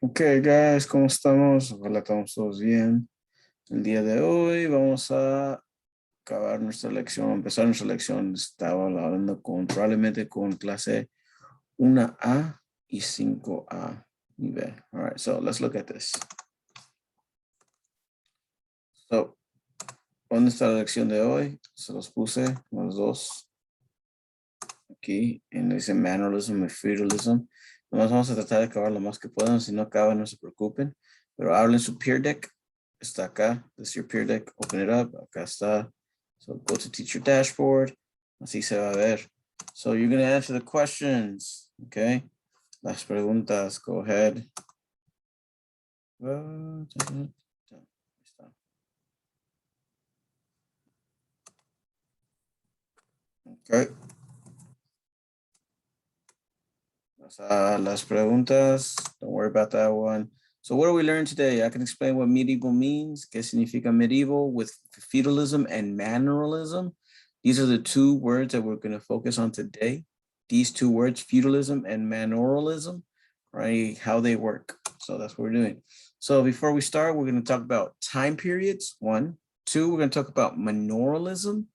Ok, guys, ¿cómo estamos? Ojalá estamos todos bien. El día de hoy vamos a acabar nuestra lección, empezar nuestra lección. Estaba hablando probablemente con clase 1A y 5A nivel. All right, so let's look at this. So, ¿dónde está la lección de hoy? Se los puse los dos aquí en ese Manorialism and Feudalism. Nomás vamos a tratar de acabar lo más que puedan. Si no acaban, no se preocupen. Pero hablen su peer deck. Está acá. This is your peer deck. Open it up. Acá está. So go to teacher dashboard. Así se va a ver. So you're going to answer the questions. Okay. Las preguntas. Go ahead. Okay. Las preguntas. Don't worry about that one. So what do we learn today? I can explain what medieval means. ¿Qué significa medieval with feudalism and manorialism? These are the two words that we're going to focus on today. These two words, feudalism and manorialism, right? How they work. So that's what we're doing. So before we start, we're going to talk about time periods. 1, 2, we're going to talk about manorialism.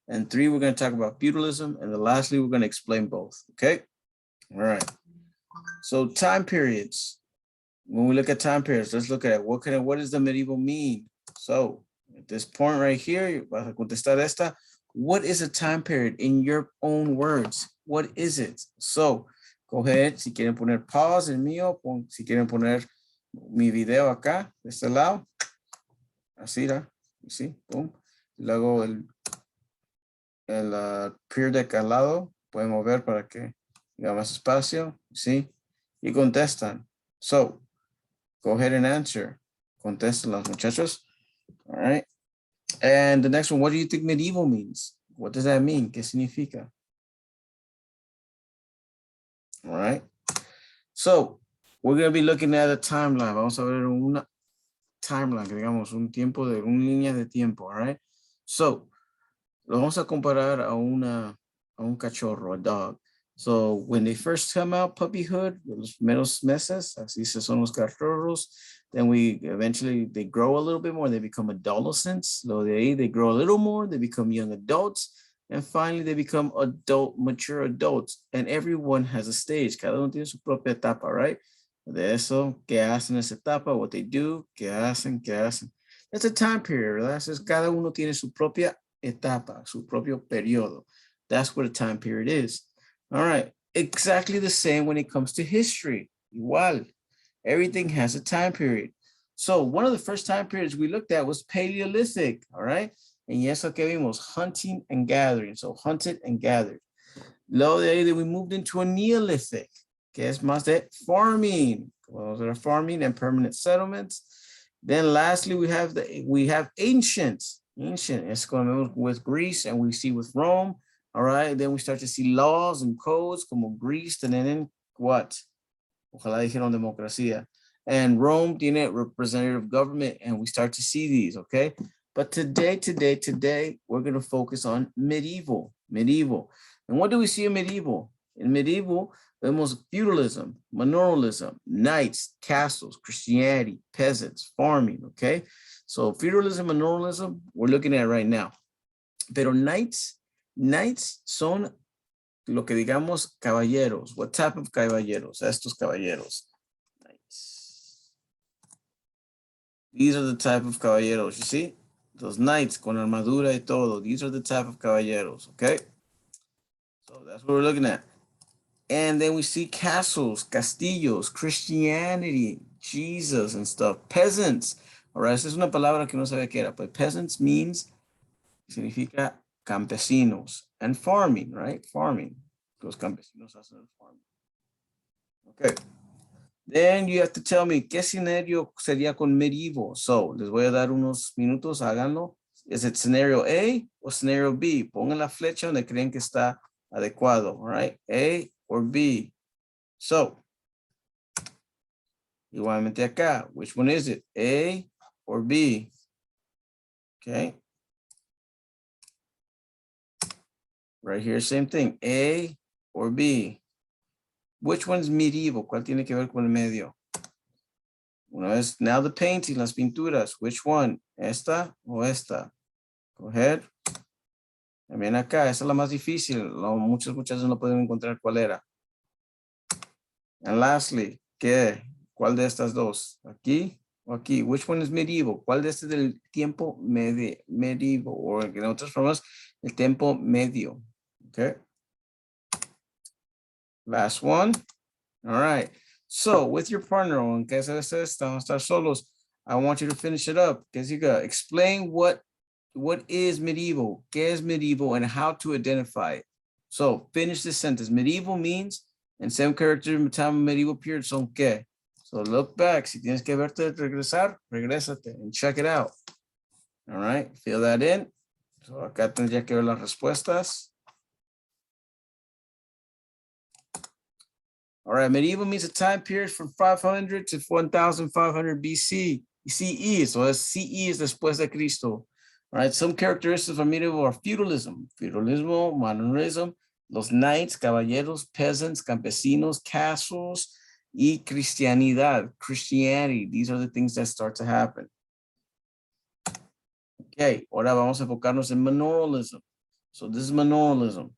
And 3, we're going to talk about feudalism. And then lastly, we're going to explain both. Okay. All right. So time periods. When we look at time periods, let's look at what does the medieval mean? So at this point right here, vas a contestar esta. What is a time period in your own words? What is it? So go ahead, si quieren poner pause el mío, si quieren poner mi video acá, de este lado, así, ¿no? ¿Sí? Boom. Luego el peer deck al lado, pueden mover para que haya más espacio, ¿sí? Y contestan. So, go ahead and answer. Contesten los muchachos. All right. And the next one, what do you think medieval means? What does that mean? ¿Qué significa? All right. So, we're going to be looking at a timeline. Vamos a ver una timeline, digamos, un tiempo de una línea de tiempo. All right. So, lo vamos a comparar a un cachorro, a dog. So when they first come out, puppyhood, los primeros meses, así son los cachorros. Then eventually they grow a little bit more. They become adolescents. Luego de ahí, they grow a little more. They become young adults. And finally, they become mature adults. And everyone has a stage. Cada uno tiene su propia etapa, right? De eso, ¿qué hacen en esa etapa? What they do, ¿qué hacen? That's a time period, ¿verdad? Entonces, cada uno tiene su propia etapa, su propio periodo. That's what a time period is. All right. Exactly the same when it comes to history. Igual. Everything has a time period. So one of the first time periods we looked at was Paleolithic. All right. And yes, okay, vimos hunting and gathering. So hunted and gathered. Luego de ahí we moved into a Neolithic, que es más de farming. Farming and permanent settlements. Then lastly, we have ancient. It's going with Greece, and we see with Rome. All right. Then we start to see laws and codes como Greece, and then what? Ojalá dijeron democracia. And Rome tiene representative government, and we start to see these, okay? But today, we're going to focus on medieval. And what do we see in medieval? In medieval, vemos feudalism, manorialism, knights, castles, Christianity, peasants, farming, okay? So feudalism, manorialism, we're looking at right now. Pero knights son lo que digamos caballeros. What type of caballeros? Estos caballeros. Knights. These are the type of caballeros, you see? Those knights con armadura y todo. These are the type of caballeros, okay? So that's what we're looking at. And then we see castles, castillos, Christianity, Jesus and stuff. Peasants. All right, esa es una palabra que no sabía qué era, but peasants significa campesinos. And farming, right? Farming. Los campesinos hacen el farming. Okay. Then you have to tell me, ¿qué scenario sería con medieval? So, les voy a dar unos minutos, háganlo. ¿Es it scenario A o scenario B? Pongan la flecha donde creen que está adecuado, all right? A or B. So, igualmente acá, which one is it? A or B? Okay. Right here, same thing, A or B. Which one's medieval? ¿Cuál tiene que ver con el medio? Una vez, now the painting, las pinturas. Which one? ¿Esta o esta? Go ahead. También acá, esa es la más difícil. Muchos muchachos no pueden encontrar cuál era. And lastly, ¿qué? ¿Cuál de estas dos? ¿Aquí o aquí? Which one is medieval? ¿Cuál de este del tiempo medieval? O en otras formas, el tiempo medio. Okay. Last one. All right. So with your partner, en caso de estar solos, I want you to finish it up. Explain what is medieval, qué es medieval, and how to identify it. So finish this sentence. Medieval means, and same characters in the time of medieval period son qué. So look back. Si tienes que verte regresar, regrésate and check it out. All right, fill that in. So acá tendría que ver las respuestas. All right, medieval means a time period from 500 to 1500 BC, CE. So CE is después de Cristo. All right, some characteristics of medieval are feudalism, manorialism, los knights, caballeros, peasants, campesinos, castles, y cristianidad, Christianity. These are the things that start to happen. Okay, ahora vamos a enfocarnos en manorialism. So this is manorialism.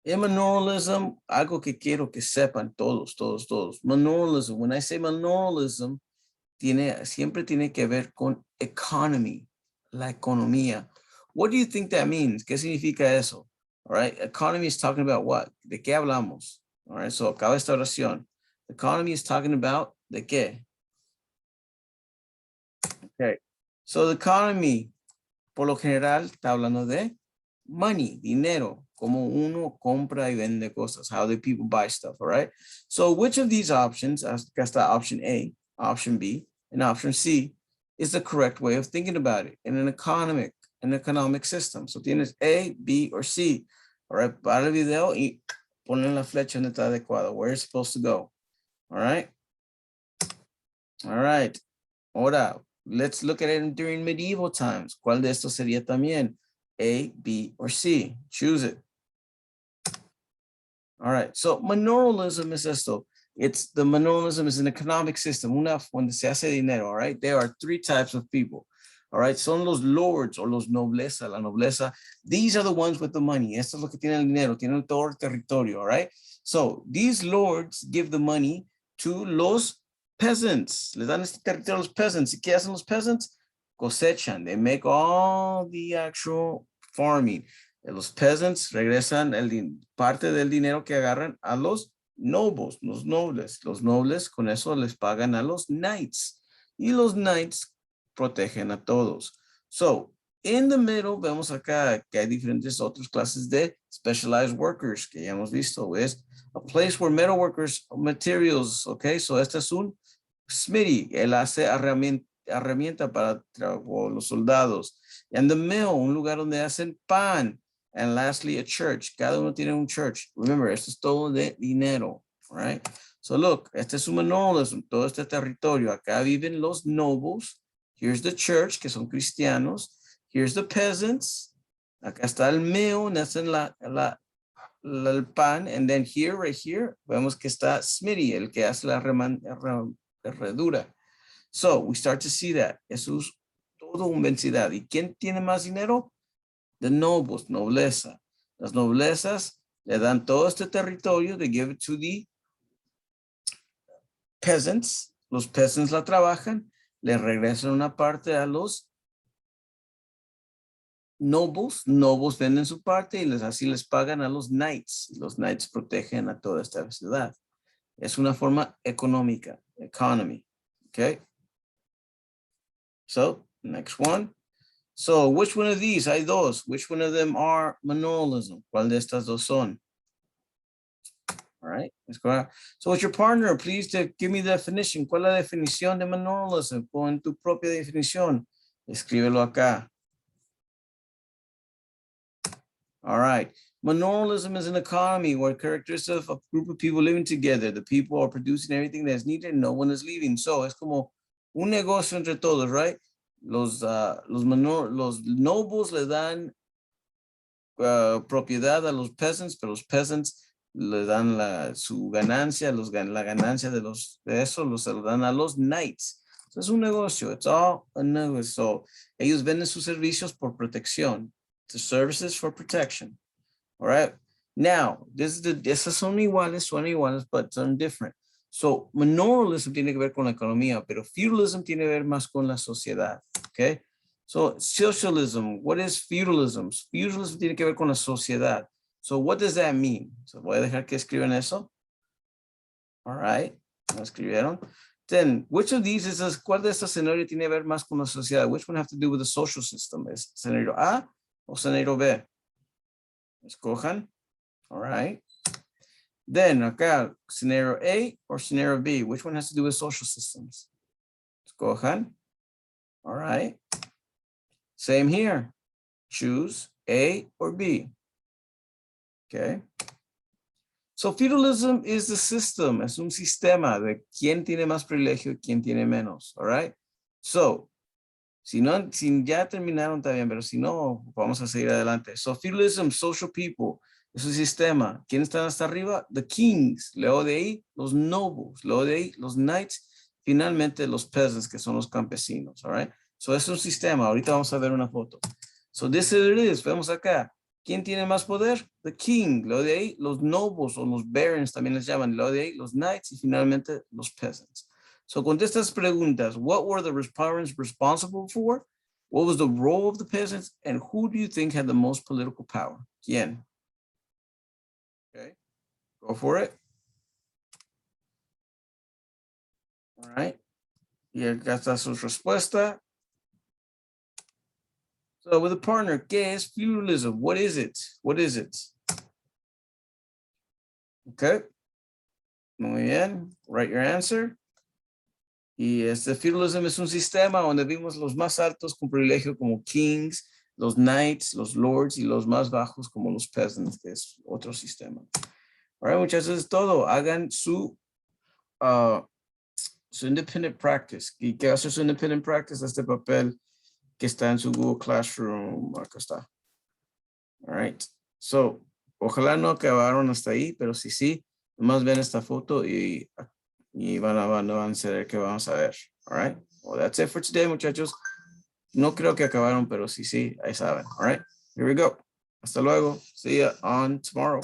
In manorialism, algo que quiero que sepan todos. Manorialism, when I say manorialism, siempre tiene que ver con economy, la economía. What do you think that means? ¿Qué significa eso? All right, economy is talking about what? ¿De qué hablamos? All right, so acaba esta oración. Economy is talking about ¿de qué? Okay, so the economy, por lo general, está hablando de money, dinero, como uno compra y vende cosas, how do people buy stuff, all right? So which of these options, acá está option A, option B, and option C, is the correct way of thinking about it in an economic system? So tienes A, B, or C. All right, para el video y ponle la flecha donde está adecuado, where it's supposed to go. All right? All right. Ahora, let's look at it during medieval times. ¿Cuál de estos sería también? A, B, or C? Choose it. All right, so manorialism is esto. Manorialism is an economic system, donde se hace dinero, all right? There are three types of people, all right? Son los lords o los nobleza, la nobleza. These are the ones with the money. Esto es lo que tienen el dinero, tienen todo el territorio, all right? So these lords give the money to los peasants. Les dan este territorio a los peasants. ¿Y qué hacen los peasants? Cosechan. They make all the actual farming. Los peasants regresan parte del dinero que agarran a los nobles, los nobles. Los nobles con eso les pagan a los knights. Y los knights protegen a todos. So, in the middle, vemos acá que hay diferentes otras clases de specialized workers que ya hemos visto. Es a place where metal workers, materials, okay? So, este es un smithy. Él hace herramienta para los soldados. And the mill, un lugar donde hacen pan. And lastly, a church. Cada uno tiene un church. Remember, esto es todo de dinero, right? So look, este es un manorialism, todo este territorio. Acá viven los nobles. Here's the church, que son cristianos. Here's the peasants. Acá está el mill, nacen el pan. And then here, right here, vemos que está Smithy, el que hace la herradura. So we start to see that. Eso es todo una densidad. ¿Y quién tiene más dinero? The nobles, nobleza. Las noblezas le dan todo este territorio, they give it to the peasants. Los peasants la trabajan, le regresan una parte a los nobles. Nobles venden su parte y así les pagan a los knights. Los knights protegen a toda esta ciudad. Es una forma económica, economy. Okay. So, next one. So, which one of these? Hay dos. Which one of them are manorialism? ¿Cuál de estas dos son? All right, let's go out. So, with your partner, please give me the definition. ¿Cuál es la definición de manorialism? Pon tu propia definición. Escríbelo acá. All right. Manorialism is an economy where characteristics of a group of people living together. The people are producing everything that's needed and no one is leaving. So, es como un negocio entre todos, right? Los nobles le dan propiedad a los peasants, pero los peasants le dan su ganancia, la ganancia de eso, se lo dan a los knights. So, es un negocio, it's all a negocio. So, ellos venden sus servicios por protección. The services for protection. All right. Now, esas son iguales, but son different. So, manorialism tiene que ver con la economía, pero feudalism tiene que ver más con la sociedad. Okay. So, socialism, what is feudalism? Feudalism tiene que ver con la sociedad. So, what does that mean? So, voy a dejar que escriban eso. All right. ¿Lo escribieron? Then, which of these cuál de estos escenarios tiene que ver más con la sociedad? Which one have to do with the social system? ¿Es escenario A o escenario B? Escojan. All right. Then, acá, scenario A or scenario B? Which one has to do with social systems? Escojan. All right. Same here. Choose A or B. Okay. So feudalism is the system. Es un sistema de quién tiene más privilegio y quién tiene menos. All right. So, si ya terminaron también, pero si no, vamos a seguir adelante. So feudalism, social people, es un sistema. ¿Quiénes están hasta arriba? The kings. Luego de ahí, los nobles. Luego de ahí, los knights. Finalmente, los peasants, que son los campesinos. All right. So es un sistema. Ahorita vamos a ver una foto. So this is it is. Vemos acá. ¿Quién tiene más poder? The king. Luego de ahí, los nobles o los barons también les llaman. Luego de ahí, los knights y finalmente los peasants. So contesta estas preguntas. What were the parents responsible for? What was the role of the peasants? And who do you think had the most political power? ¿Quién? Okay, go for it. All right. Y acá está su respuesta. So with a partner, ¿qué es feudalism? What is it? What is it? Okay. Muy bien. Write your answer. Y feudalism es un sistema donde vimos los más altos con privilegio como kings, los knights, los lords y los más bajos como los peasants, que es otro sistema. Ahora, muchachos, es todo. Hagan su independent practice. ¿Y qué hace su independent practice? Este papel que está en su Google Classroom. Acá está. All right. So, ojalá no acabaron hasta ahí, pero sí, nomás ven esta foto y van a saber qué vamos a ver. All right. Well, that's it for today, muchachos. No creo que acabaron, pero sí, ahí saben. All right. Here we go. Hasta luego. See ya on tomorrow.